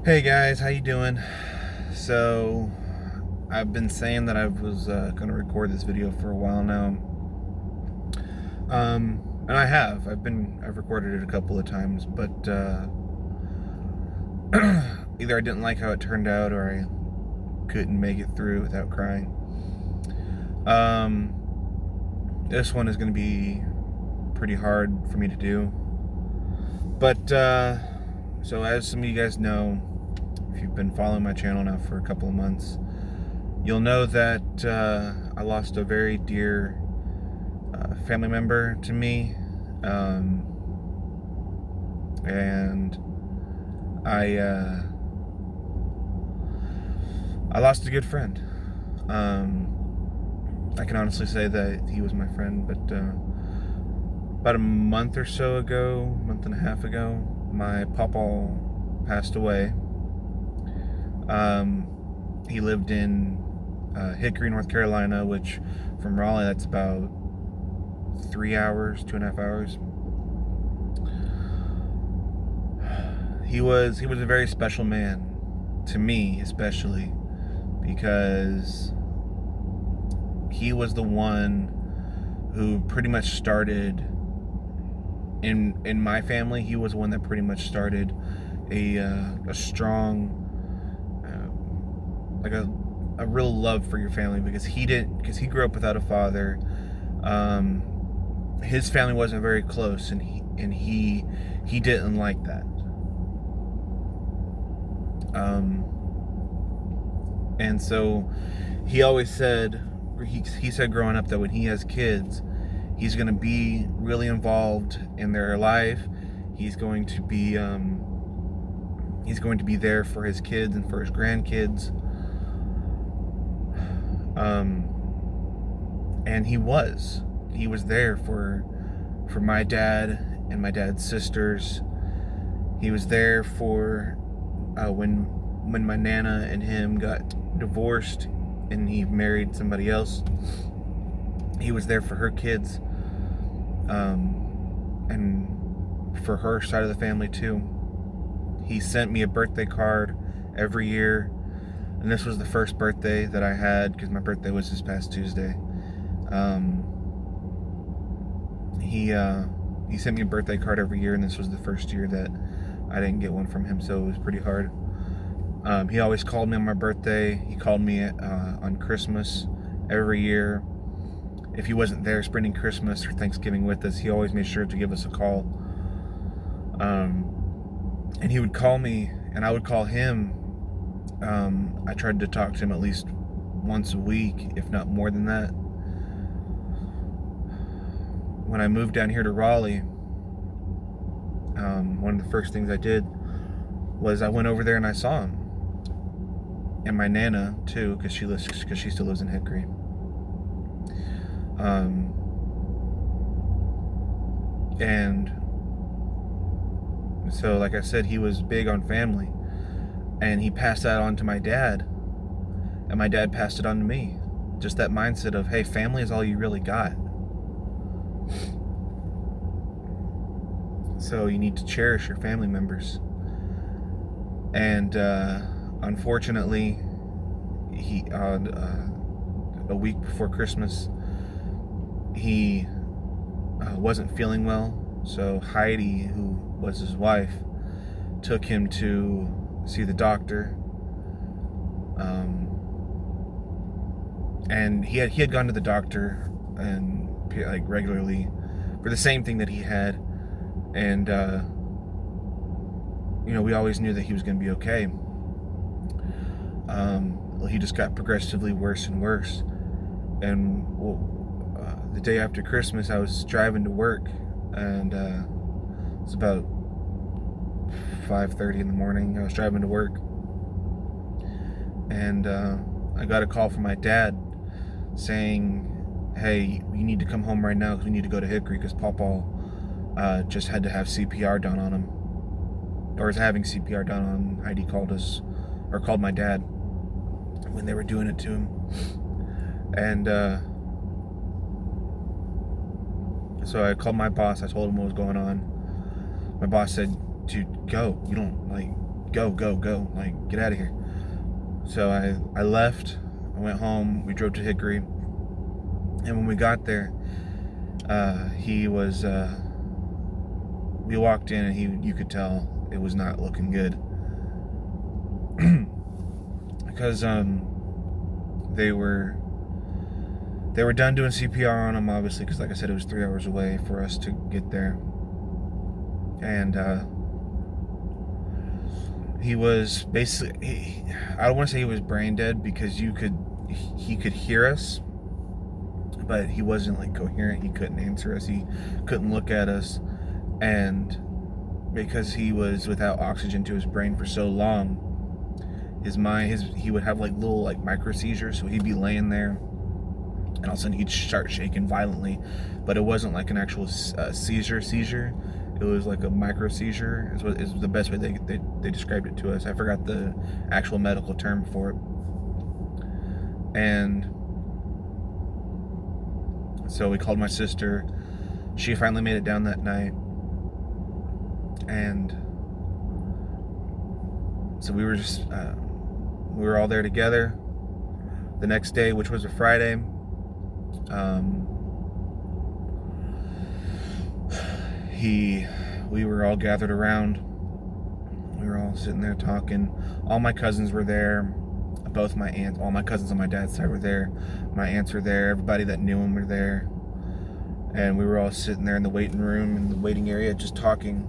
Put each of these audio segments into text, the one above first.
Hey guys, how you doing? So, I've been saying that I was going to record this video for a while now, and I have. I've recorded it a couple of times, but either I didn't like how it turned out, or I couldn't make it through without crying. This one is going to be pretty hard for me to do, but so as some of you guys know, if you've been following my channel now for a couple of months, you'll know that I lost a very dear family member to me, and I lost a good friend. I can honestly say that he was my friend, but about a month or so ago, month and a half ago, my Pawpaw passed away. He lived in Hickory, North Carolina, which from Raleigh, that's about 3 hours, 2.5 hours. He was a very special man to me, especially because he was the one who pretty much started in my family. He was the one that pretty much started a strong, like a real love for your family, because he grew up without a father. His family wasn't very close, and he didn't like that. And so he always said, he said growing up, that when he has kids, he's going to be really involved in their life. He's going to be there for his kids and for his grandkids. And he was there for my dad and my dad's sisters. He was there for when my Nana and him got divorced and he married somebody else. He was there for her kids, and for her side of the family too. He sent me a birthday card every year, and this was the first birthday that I had, because my birthday was this past Tuesday. He sent me a birthday card every year, and this was the first year that I didn't get one from him, so it was pretty hard. He always called me on my birthday. He called me on Christmas every year. If he wasn't there spending Christmas or Thanksgiving with us, he always made sure to give us a call. And he would call me, and I would call him. I tried to talk to him at least once a week, if not more than that. When I moved down here to Raleigh, one of the first things I did was I went over there and I saw him, and my Nana too, because she still lives in Hickory. And so, like I said, he was big on family, and he passed that on to my dad, and my dad passed it on to me. Just that mindset of, hey, family is all you really got. So you need to cherish your family members. And unfortunately, he a week before Christmas, he wasn't feeling well. So Heidi, who was his wife, took him to see the doctor. And he had gone to the doctor and like regularly for the same thing that he had, and we always knew that he was going to be okay. Well, he just got progressively worse and worse. And the day after Christmas, I was driving to work, and it's about 5:30 in the morning. I was driving to work, and I got a call from my dad saying, hey, you need to come home right now because we need to go to Hickory, because Pawpaw just had to have CPR done on him, or is having CPR done on him. Heidi called us, or called my dad when they were doing it to him. And so I called my boss. I told him what was going on. My boss said, dude, go. You don't, like, go, go, go, like, get out of here. So I left. I went home. We drove to Hickory, and when we got there, he was. We walked in, and you could tell it was not looking good because they were done doing CPR on him, obviously, because like I said, it was 3 hours away for us to get there, and he was basically, I don't want to say he was brain dead, because he could hear us, but he wasn't like coherent. He couldn't answer us. He couldn't look at us, and because he was without oxygen to his brain for so long, he would have like little like micro seizures. So he'd be laying there, and all of a sudden he'd start shaking violently, but it wasn't like an actual seizure. It was like a micro seizure. Is the best way they described it to us. I forgot the actual medical term for it. And so we called my sister. She finally made it down that night, and so we were all there together. The next day, which was a Friday, we were all gathered around. We were all sitting there talking. All my cousins were there. Both my aunts, all my cousins on my dad's side were there. My aunts were there. Everybody that knew him were there. And we were all sitting there in the waiting room, in the waiting area, just talking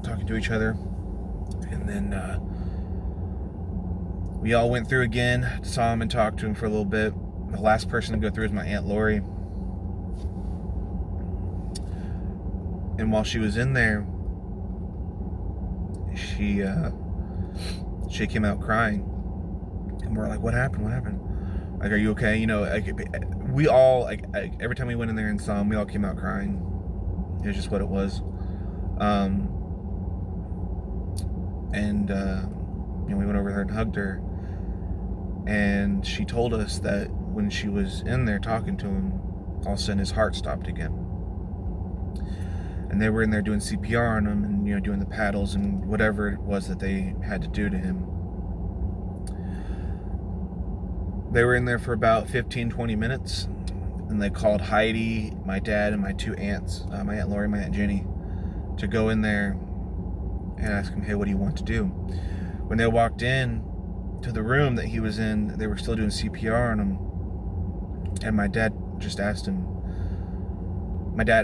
to each other. And then we all went through again, saw him and talked to him for a little bit. The last person to go through was my Aunt Lori. And while she was in there, she came out crying, and we're like, "What happened? What happened? Like, are you okay?" You know, like, we all like every time we went in there and saw him, we all came out crying. It was just what it was. We went over her and hugged her, and she told us that when she was in there talking to him, all of a sudden his heart stopped again. And they were in there doing CPR on him, and doing the paddles and whatever it was that they had to do to him. They were in there for about 15-20 minutes, and they called Heidi, my dad, and my two aunts, my Aunt Lori, my Aunt Jenny, to go in there and ask him, "Hey, what do you want to do?" When they walked in to the room that he was in, they were still doing CPR on him, and my dad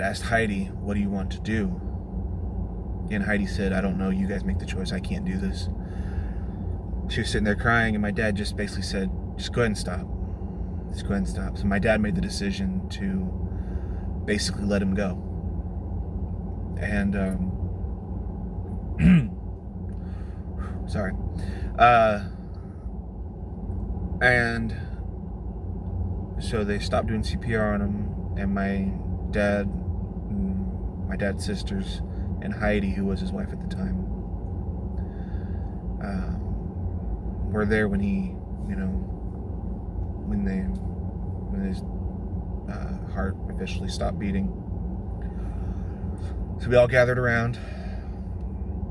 asked Heidi, "What do you want to do?" And Heidi said, "I don't know, you guys make the choice, I can't do this." She was sitting there crying, and my dad just basically said, "Just go ahead and stop. Just go ahead and stop." So my dad made the decision to basically let him go. And, sorry. And so they stopped doing CPR on him, and my dad's sisters, and Heidi, who was his wife at the time, were there when he, when his heart officially stopped beating. So we all gathered around.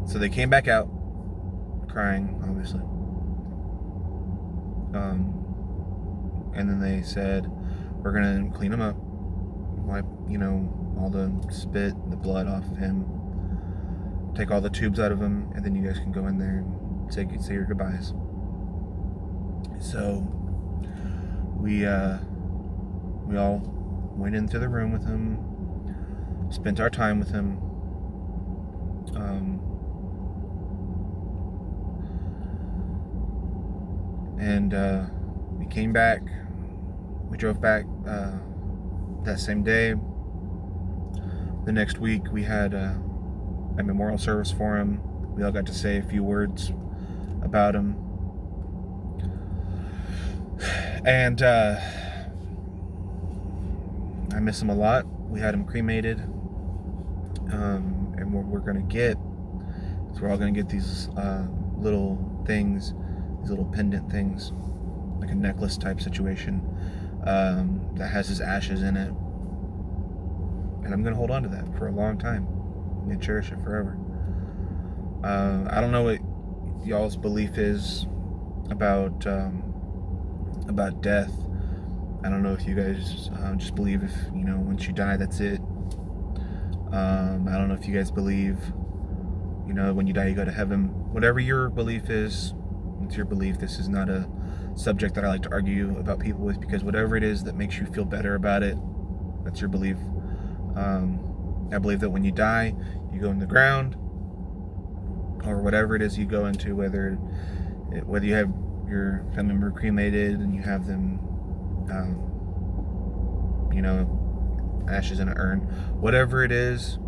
So they came back out, crying, obviously. And then they said, "We're gonna clean him up, wipe, all the spit, the blood off of him, take all the tubes out of him, and then you guys can go in there and say your goodbyes." So we all went into the room with him, spent our time with him. And we came back. We drove back that same day. The next week, we had a memorial service for him. We all got to say a few words about him. And I miss him a lot. We had him cremated. And what we're going to get is we're all going to get these little things, these little pendant things, like a necklace type situation, that has his ashes in it. And I'm going to hold on to that for a long time. I'm going to cherish it forever. I don't know y'all's belief is about death. I don't know if you guys just believe if, once you die, that's it. I don't know if you guys believe, when you die, you go to heaven. Whatever your belief is, it's your belief. This is not a subject that I like to argue about people with, because whatever it is that makes you feel better about it, that's your belief. I believe that when you die, you go in the ground, or whatever it is you go into, whether you have your family member cremated and you have them, ashes in an urn, whatever it is,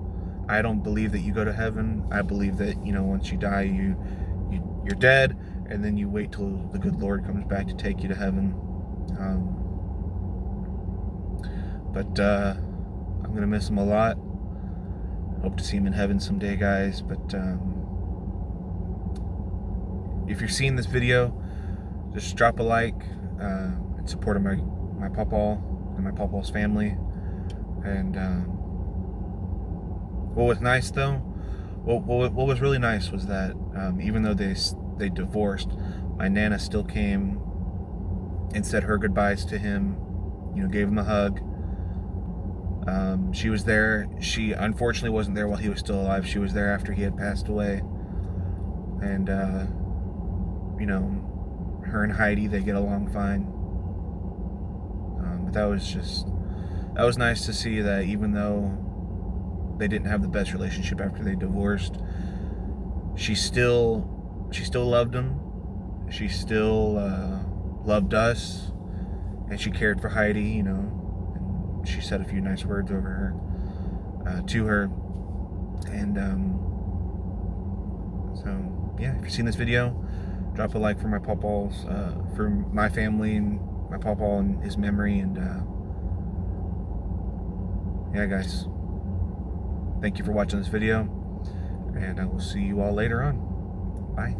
I don't believe that you go to heaven. I believe that, once you die, you're dead, and then you wait till the good Lord comes back to take you to heaven. But I'm gonna miss him a lot. Hope to see him in heaven someday, guys. But if you're seeing this video, just drop a like in support of my Pawpaw and my Pawpaw's family. And what was nice, though, what was really nice was that even though they divorced, my Nana still came and said her goodbyes to him. Gave him a hug. She was there. She unfortunately wasn't there while he was still alive. She was there after he had passed away. And her and Heidi, they get along fine. But that was nice to see that even though they didn't have the best relationship after they divorced, she still loved him. She still loved us, and she cared for Heidi, and she said a few nice words over her, to her. And so yeah, if you've seen this video, drop a like for my Pawpaws, for my family and my Pawpaw and his memory. And yeah, guys, thank you for watching this video, and I will see you all later on. Bye.